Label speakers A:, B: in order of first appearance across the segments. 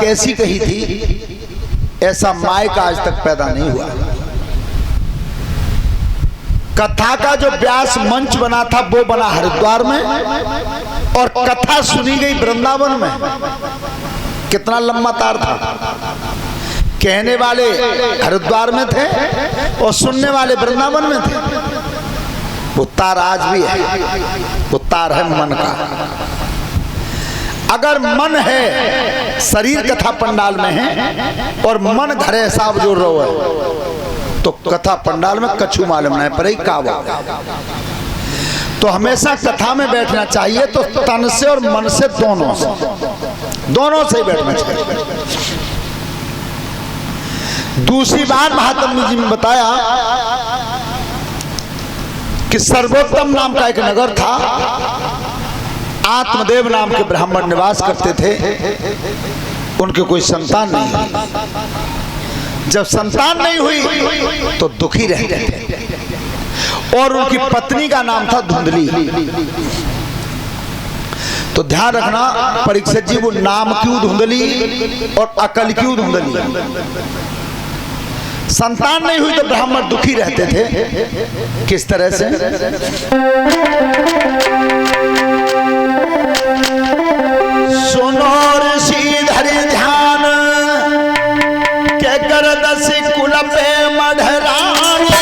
A: कैसी कही थी, ऐसा मायक आज तक पैदा नहीं हुआ। कथा का जो व्यास मंच बना था वो बना हरिद्वार में, और कथा सुनी गई वृंदावन में। कितना लंबा तार था। कहने वाले हरिद्वार में थे और सुनने वाले वृंदावन में थे। वो तार आज भी है, वो तार है मन का। अगर मन है, शरीर कथा पंडाल में है और मन घरे हिसाब जोड़ रहा है, तो कथा पंडाल में कछु मालूम नहीं पर कावा। तो हमेशा कथा में बैठना चाहिए तो तन से और मन से, दोनों से ही बैठना चाहिए। दूसरी बात महात्मा जी ने बताया कि सर्वोत्तम नाम का एक नगर था, आत्मदेव नाम के ब्राह्मण निवास करते थे। उनके कोई संतान नहीं हुई। जब संतान नहीं हुई तो दुखी रहते थे, और उनकी पत्नी का नाम था धुंधली। तो ध्यान रखना परीक्षित जी, वो नाम क्यों धुंधली और अकल क्यों धुंधली। संतान नहीं हुई तो ब्राह्मण दुखी रहते थे। किस तरह से? सुनो ऋषिधर ध्यान के गरदसी कुल पे मढ़रानी।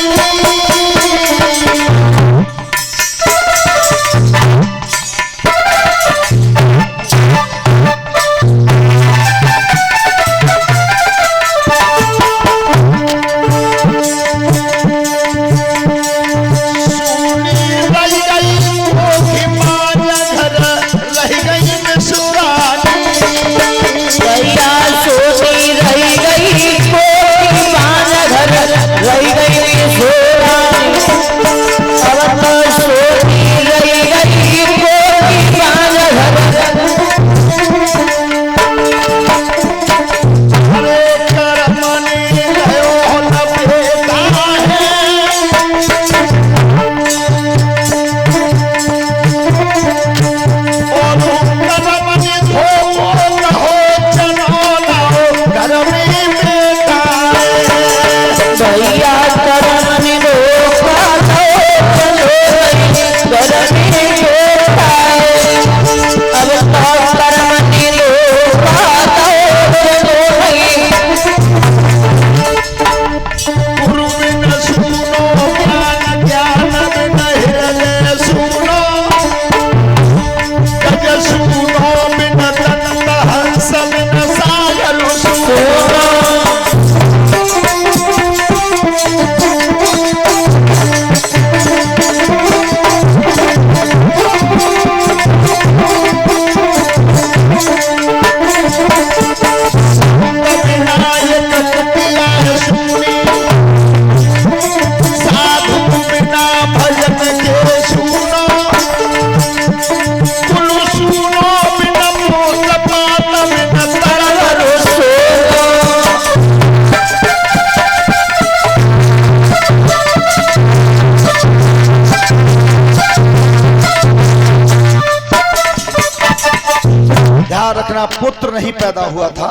A: रखना पुत्र नहीं पैदा हुआ था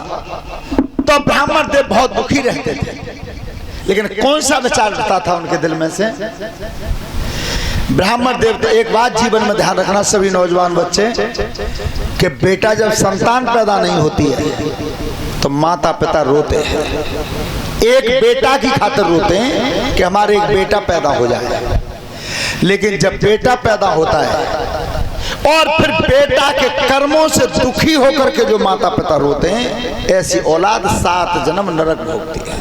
A: तो ब्राह्मण देव बहुत दुखी रहते थे। लेकिन कौन सा विचार रहता था उनके दिल में से? ब्राह्मण देव तो एक बात जीवन में ध्यान रखना सभी नौजवान बच्चे, कि बेटा जब संतान पैदा नहीं होती है तो माता पिता रोते हैं। एक बेटा की खातिर रोते हैं कि हमारे एक बेटा पैदा हो जाए। लेकिन जब बेटा पैदा होता है और फिर बेटा के कर्मों से दुखी होकर के जो माता पिता रोते हैं, ऐसी औलाद 7 जन्म नरक भोगती है।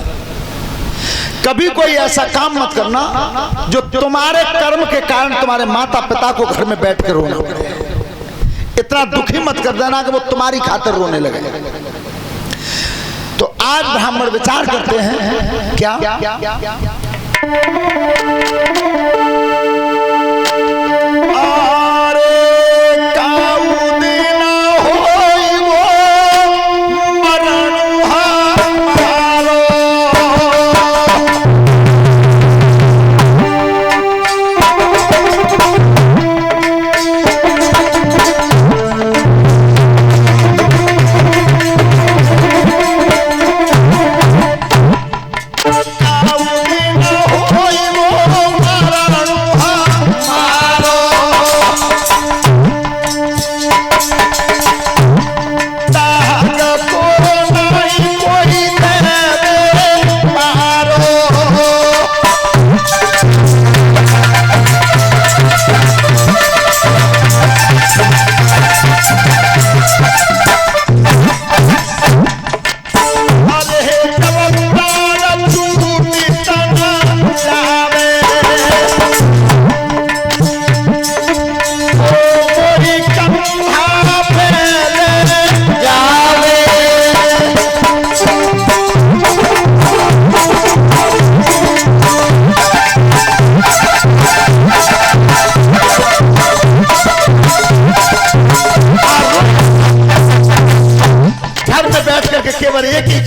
A: कभी कोई ऐसा काम मत करना जो तुम्हारे कर्म के कारण तुम्हारे माता पिता को घर में बैठ कर रोना पड़े। इतना दुखी मत कर देना कि वो तुम्हारी खातिर रोने लगे। तो आज ब्राह्मण विचार करते हैं क्या,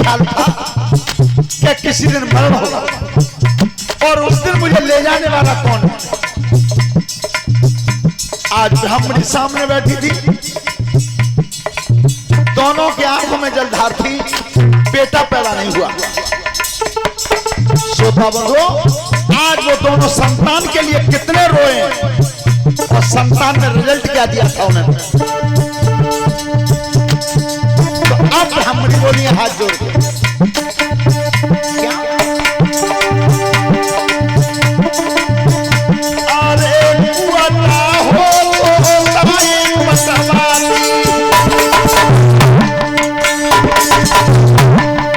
A: ख्याल था कि किसी दिन मरण होगा और उस दिन मुझे ले जाने वाला कौन है। आज ब्राह्मणी सामने बैठी थी, दोनों की आंखों में जलधार थी, बेटा पैदा नहीं हुआ। श्रोता बंधुओं, आज वो दोनों संतान के लिए कितने रोए और संतान ने रिजल्ट क्या दिया था उन्हें। तो अब ब्राह्मणी बोली हाथ जोड़ के, क्या अरे कुआता हो तो ताई बसवाती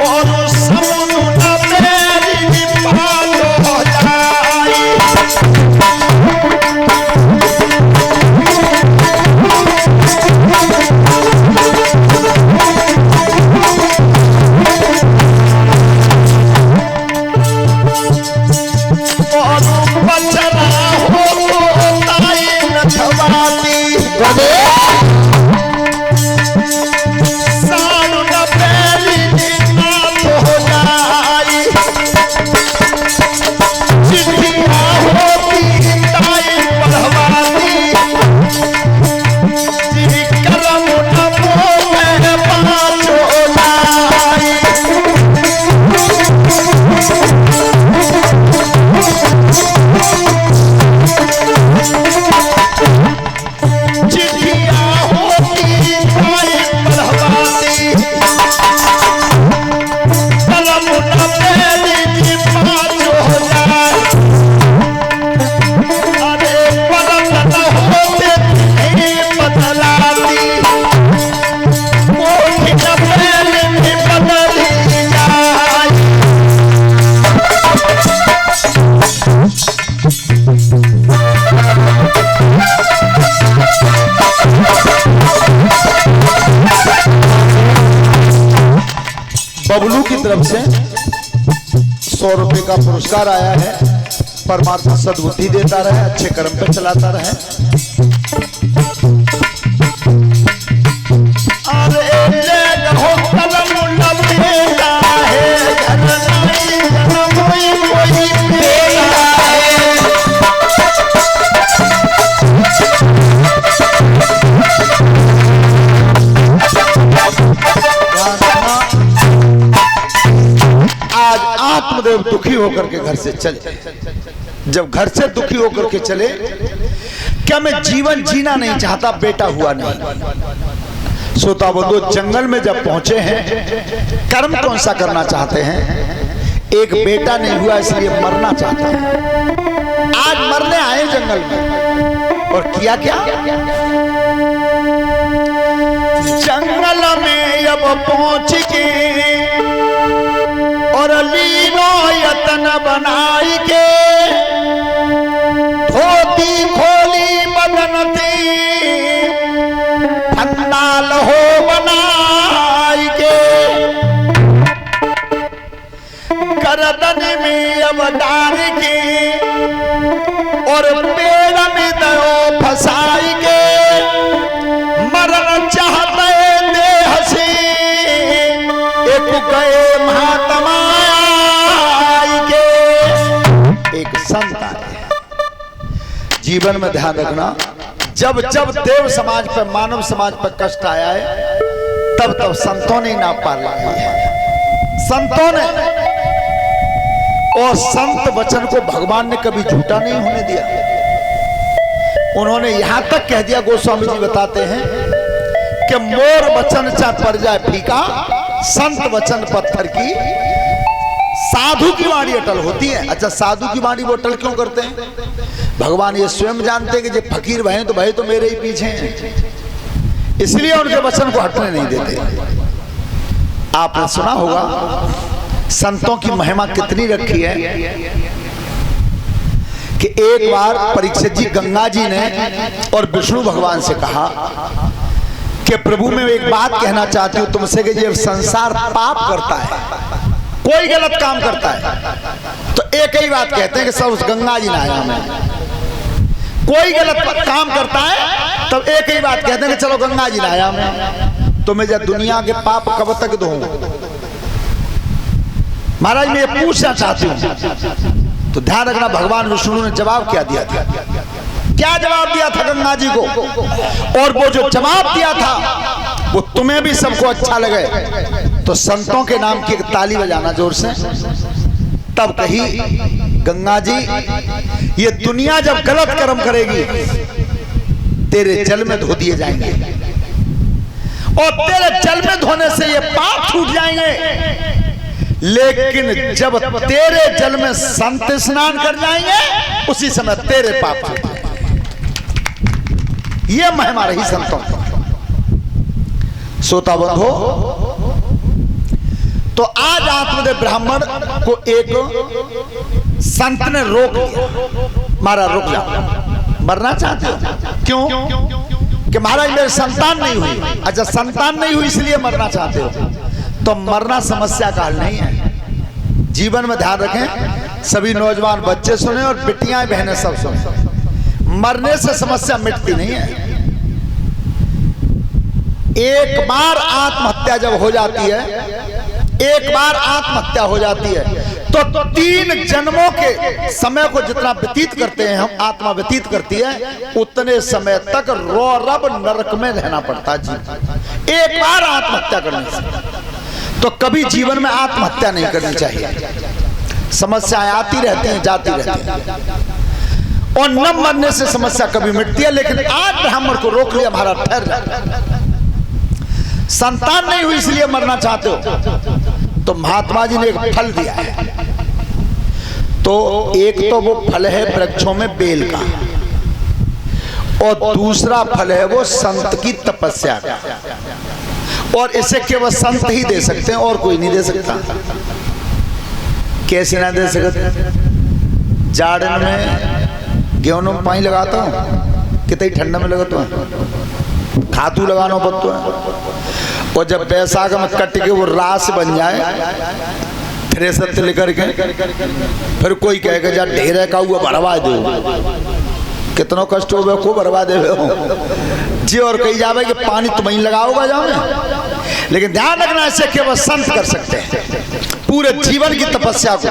A: और समुद्र मेरी पाल हो जाए। बबलू की तरफ से 100 रुपए का पुरस्कार आया है। परमात्मा सद्बुद्धि देता रहे, अच्छे कर्म पे चलाता रहे। आत्मदेव दुखी होकर के घर से चले। जब घर से दुखी होकर के चले, क्या मैं जीवन जीना नहीं चाहता, बेटा हुआ नहीं। श्रोता बंधु, जंगल में जब पहुंचे हैं, कर्म कौन सा करना चाहते हैं? एक बेटा नहीं हुआ इसलिए मरना चाहते हैं। आज मरने आए जंगल में और किया क्या? जंगल में अब पहुंच के और लीनो यतन बनाई के, धोती खोली बदन थी फंदाल हो बनाई के, गर्दन में अब डाल के और पेड़ में दो फसाई के, मरण चाहते देह से एक गए महात्मा के। एक संत आए। जीवन में ध्यान रखना, जब जब देव समाज पर, मानव समाज पर कष्ट आया है, तब तब संतों ने नाप पार लगाई है। संतों ने, और संत वचन को भगवान ने कभी झूठा नहीं होने दिया। उन्होंने यहां तक कह दिया, गोस्वामी जी बताते हैं कि मोर वचन चाहे पड़ जाए फीका, संत वचन पत्थर की, साधु की वाणी अटल होती है। अच्छा, साधु की वाणी वो अटल क्यों करते हैं? भगवान ये स्वयं जानते हैं कि जब फकीर भय तो भाई तो मेरे ही पीछे हैं, इसलिए उनके वचन को हटने नहीं देते। आपने सुना होगा संतों की महिमा कितनी रखी है कि एक बार परीक्षित जी, गंगा जी ने और विष्णु भगवान से कहा कि प्रभु मैं एक बात कहना चाहती हूँ तुमसे कि जब संसार पाप करता है, कोई गलत काम करता है, तो एक ही बात कहते हैं कि सब उस गंगा जी नहाया हमें। कोई गलत काम करता है तब एक ही बात कहते हैं कि चलो गंगा जी नहाया हमें। तो मैं जब दुनिया के पाप कब तक धोऊं? महाराज मैं ये पूछना चाहती हूँ, तो ध्यान रखना भगवान विष्णु ने जवाब क्या दिया था। क्या जवाब दिया था गंगा जी को, और वो जो जवाब दिया था वो तुम्हें भी सबको अच्छा लगे तो संतों के नाम की एक ताली बजाना जोर से। तब कही गंगा जी, ये दुनिया जब गलत कर्म करेगी तेरे जल में धो दिए जाएंगे, और तेरे जल में धोने से ये पाप छूट जाएंगे। लेकिन जब तेरे जल में संत स्नान कर जाएंगे उसी समय तेरे पाप छूट जाएंगे। ये महिमा रही संतों। श्रोता बंधो, तो आज आत्मदेव ब्राह्मण को एक संत ने रोक लिया, महाराज रुक जाओ, मरना चाहते हो? क्यों? कि महाराज मेरी संतान नहीं हुई। अच्छा संतान नहीं हुई इसलिए मरना चाहते हो, तो मरना समस्या का हल नहीं है। जीवन में ध्यान रखें, सभी नौजवान बच्चे सुने और बिटियां बहनें सब सुने, मरने से समस्या मिटती नहीं है। एक बार आत्महत्या जब हो जाती है, एक बार आत्महत्या हो जाती है तो 3 जन्मों के समय को जितना व्यतीत करते हैं हम, आत्मा व्यतीत करती है, उतने समय तक रौरव नरक में रहना पड़ता है। जी एक बार आत्महत्या करने से, तो कभी जीवन में आत्महत्या नहीं करनी चाहिए। समस्याएं आती रहती हैं, जाती रहती हैं, और न मरने से समस्या कभी मिटती है। लेकिन आज ब्राह्मण को रोक लिया, महाराज ठहर जा, संतान नहीं हुई इसलिए मरना चाहते हो, तो महात्मा जी ने एक फल दिया है। तो एक तो वो फल है वृक्षों में बेल का, और दूसरा फल है वो संत की तपस्या का, और इसे केवल संत ही दे सकते हैं और कोई नहीं दे सकता। कैसे ना दे सकते? जाड़न में गेहूं में पानी लगाता हूँ, कितनी ठंडा में लगाता हूँ, खातू लगाना पड़ता है, और जब बैसाख में कट के वो रास बन जाए थ्रेसर से लेकर के, फिर कोई कहेगा जा ढेरे का हुआ भरवा दो, कितना कष्ट हो को भरवा दे जी, और कही जावे कि पानी तुम ही लगाओगा जाओ। लेकिन ध्यान रखना, ऐसे केवल संत कर सकते हैं, पूरे जीवन की तपस्या को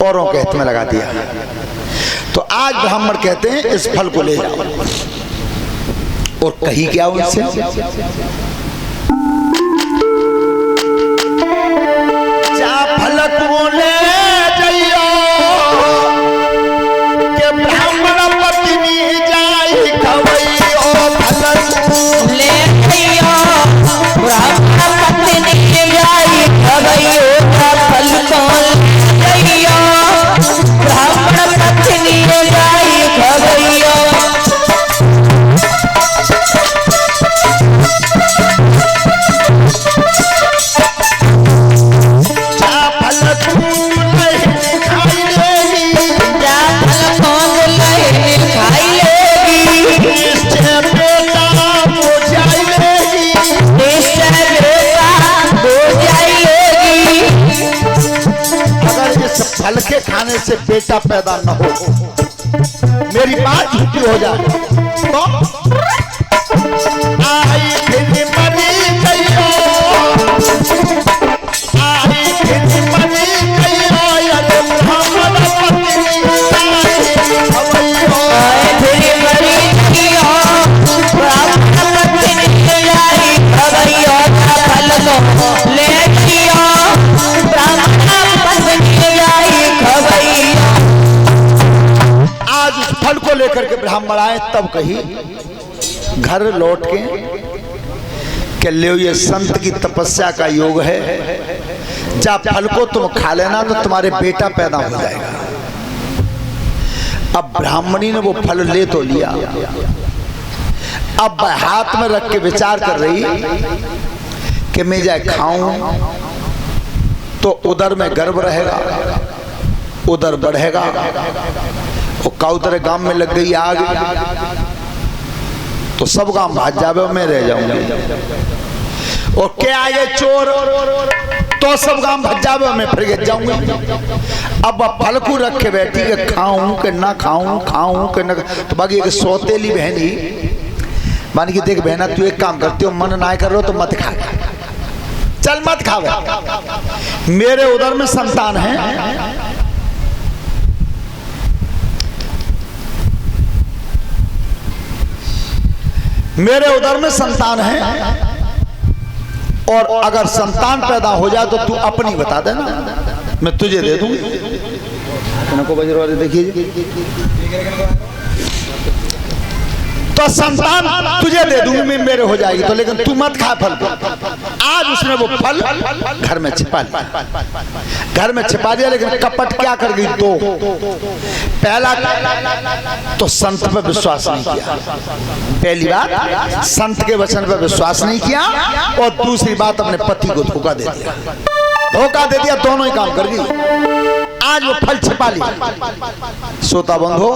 A: औरों के हित में लगा दिया। तो आज ब्राह्मण कहते हैं इस फल को ले जाओ, और कही क्या उनसे, फल को ले जाइयो के ब्राह्मण पत्नी जाई खवैयो, फल ले जाइयो ब्राह्मण पत्नी जाई खवैयो, फल को ले जाइयो ब्राह्मण पत्नी जाई खवैयो। फल के खाने से बेटा पैदा न हो, मेरी बात झूठी हो जाए तो आई फिर मरी गयो, आई फिर मरी गयो, अरे ब्राह्मण पत्नी आई फिर मरी गयो, ब्राह्मण पत्नी आई खवैयो, फल को ले जियो ब्राह्मण पत्नी आई खवैयो। आज उस फल को लेकर के ब्राह्मण आए, तब कही घर लौट के ले ये संत की तपस्या का योग है, जा फल को तुम खा लेना तो तुम्हारे बेटा पैदा हो जाएगा। अब ब्राह्मणी ने वो फल ले तो लिया, अब हाथ में रख के विचार कर रही कि मैं जाए खाऊं तो उधर में गर्भ रहेगा, उधर बढ़ेगा, वो काउतर गांव में लग गई आग तो सब गांव भाग जावे, मैं रह जाऊंगा, और क्या आए चोर तो सब गांव भाग जावे, मैं फिर गिर जाऊंगा। अब फल को रख के बैठी कि खाऊं कि ना खाऊं, खाऊं कि ना, तो बाकी एक सौतेली बहनी मान की देख बहना तू एक काम करती हो, मन ना कर रहे हो तो मत खा, चल मत खावे, मेरे उदर में संतान है, मेरे उदर में संतान है, और अगर संतान पैदा हो जाए तो तू अपनी बता देना, मैं तुझे दे दूंगी। देखिए तो संतान तुझे दे दूंगी मैं, मेरे हो जाएगी तो, लेकिन तू मत खा फल को। आज उसने वो फल घर में छिपा लिया, घर में छिपा दिया, लेकिन कपट क्या कर गई? दो, पहला तो संत पर विश्वास नहीं किया, पहली बात संत के वचन पर विश्वास नहीं किया, और दूसरी बात अपने पति को धोखा दे दिया, धोखा दे दिया, दोनों ही काम कर गई। आज वो फल छिपा लिया। सोता बंधो,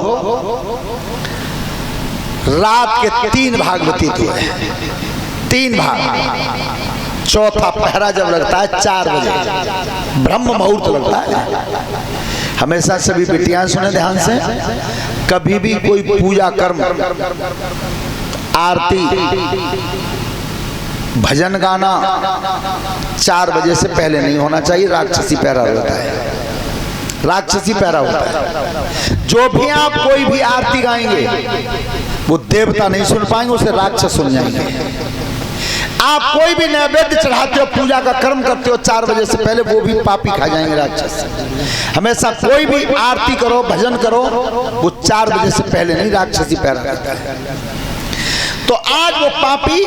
A: रात के 3 भाग व्यतीत हुए, 3 भाग। चौथा पहरा जब लगता है 4 बजे, ब्रह्म मुहूर्त लगता है। हमेशा सभी बेटियां सुने ध्यान से, कभी भी कोई पूजा कर्म, आरती, भजन गाना 4 बजे से पहले नहीं होना चाहिए। राक्षसी पहरा होता है, राक्षसी पहरा होता है। जो भी आप कोई भी आरती गाएंगे वो देवता नहीं सुन पाएंगे, उसे राक्षस सुन जाएंगे। आप कोई भी नैवेद्य चढ़ाते हो, पूजा का कर्म करते हो 4 बजे से पहले, वो भी पापी खा जाएंगे, राक्षस। हमेशा कोई भी आरती करो, भजन करो, वो 4 बजे से पहले नहीं, राक्षसी पहरा रहता है। तो आज वो पापी,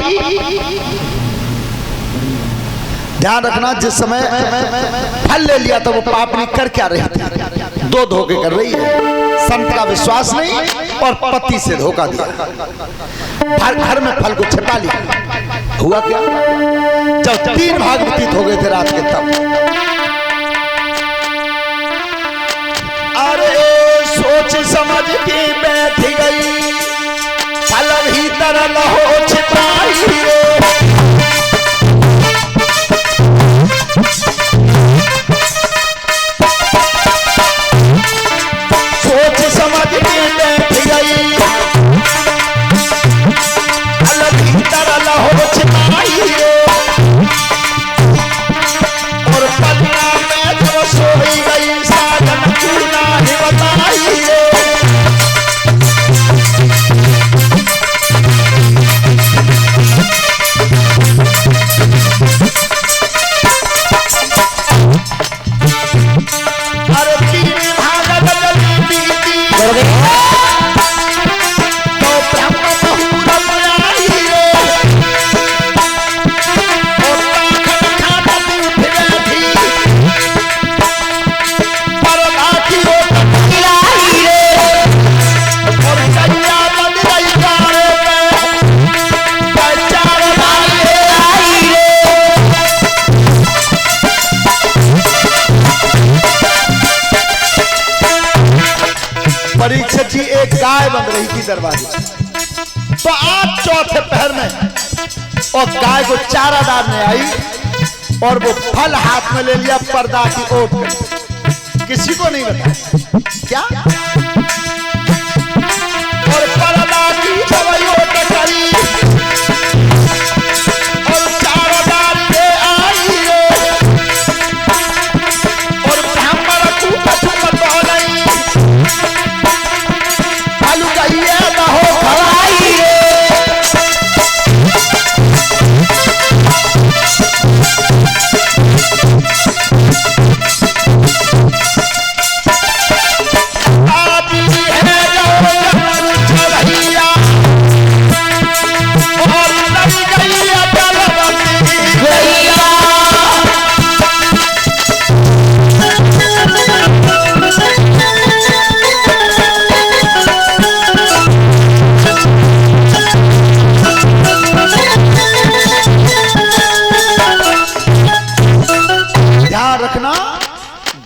A: ध्यान रखना, जिस समय फल ले लिया तो वो पापनी कर क्या रही थी? 2 धोखे कर रही है, संत का विश्वास नहीं और पति से धोखा दिया, घर में फल को छिपा लिया। हुआ क्या? जब 3 भाग व्यतीत हो गए थे रात के, तब अरे सोच समझ के बैठ गई, फल भीतर लहो छिपाई, परीक्षित जी एक गाय बंध रही थी दरवाजे, तो आज चौथे पहर में, और गाय को चारा डालने आई, और वो फल हाथ में ले लिया, पर्दा की ओट में, किसी को नहीं बताया क्या, और पर्दा की ओट करी, और चारा डालने आई, और ब्राह्मण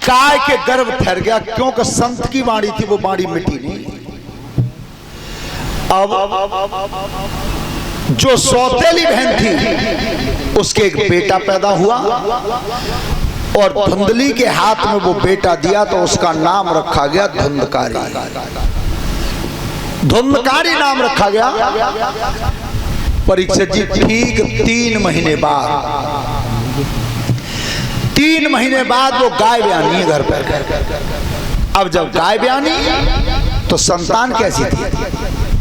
A: गाय के गर्भ ठहर गया, क्योंकि संत की वाणी थी, वो वाणी मिटी नहीं। अब जो सौतेली बहन थी उसके एक बेटा पैदा हुआ, और धुंधली के हाथ में वो बेटा दिया, तो उसका नाम रखा गया धुंधकारी। धुंधकारी नाम रखा गया। परीक्षित जी ठीक 3 महीने बाद 3 महीने बाद वो गाय ब्यानी है घर पर। अब जब गाय ब्यानी तो संतान कैसी थी?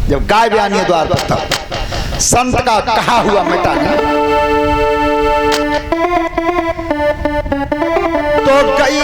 A: जब गाय ब्यानी है द्वार पर, तब संत का कहा हुआ मिटा नहीं।